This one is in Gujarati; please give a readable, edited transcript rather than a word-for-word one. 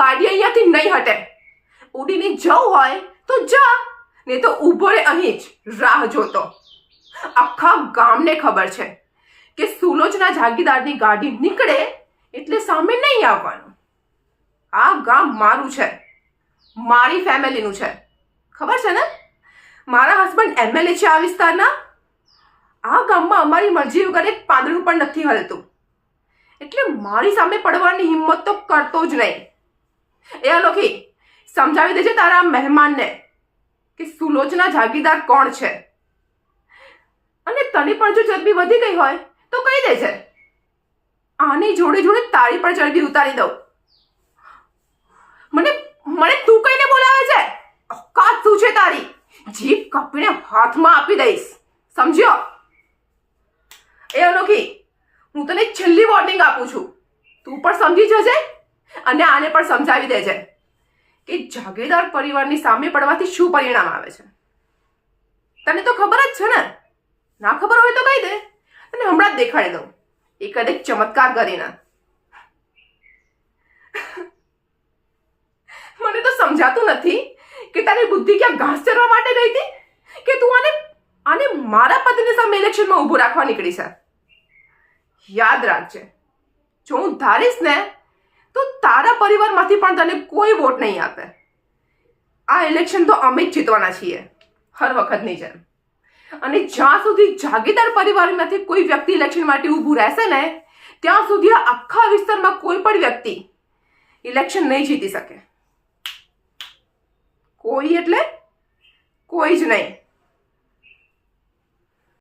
ગાડી અહીંયાથી નહીં હટે. ઉડીને જવું હોય તો જા, ને તો ઊભો રહે અહીં જ રાહ જોતો. આખા ગામને ખબર છે કે સુલોચના જાગીરદારની ગાડી નીકળે એટલે સામે નહીં આવવાનું. આ ગામ મારું છે, મારી ફેમિલીનું છે, ખબર છે ને? મારા હસબન્ડ એમએલએ છે આ વિસ્તારના. આ ગામમાં અમારી મરજી વગર એક પાંદડું પણ નથી હલતું, એટલે મારી સામે પડવાની હિંમત તો કરતો જ નહીં. એ અનોખી, સમજાવી દેજે તારા મહેમાનને કે સુલોચના જાગીરદાર કોણ છે. અને તને પણ જો ચરબી વધી ગઈ હોય તો કહી દેજે, આની જોડે જોડે તારી પણ ચરબી ઉતારી દઉં. મને મને તું કહીને બોલાવે છે? ઓકાત શું છે તારી? જીભ કાપીને હાથમાં આપી દઈશ, સમજ્યો? એ અનોખી, હું તને છેલ્લી વોર્નિંગ આપું છું. તું પણ સમજી જજે અને આને પણ સમજાવી દેજે કે જાગીરદાર પરિવારની સામે પડવાથી શું પરિણામ આવે છે. તને તો ખબર જ છે ને? ના ખબર હોય તો કહી દે, તને હમણાં જ દેખાડી દઉં એક ચમત્કાર કરીને. મને તો સમજાતું નથી કે તારી બુદ્ધિ ક્યાં ઘાસ ચરવા માટે ગઈ હતી કે તું આને મારા પતિની સામે ઇલેક્શનમાં ઊભું રાખવા નીકળી છે. યાદ રાખજે, જો હું ધારીશ ને તો તારા પરિવારમાંથી પણ તને કોઈ વોટ નહીં આપે. આ ઇલેક્શન તો અમે જ જીતવાના છીએ, હર વખતની જેમ. અને જ્યાં સુધી જાગીરદાર પરિવારમાંથી કોઈ વ્યક્તિ ઇલેક્શન માટે ઊભું રહેશે ને ત્યાં સુધી આ આખા વિસ્તારમાં કોઈ પણ વ્યક્તિ ઇલેક્શન નહીં જીતી શકે. કોઈ એટલે કોઈ જ નહીં.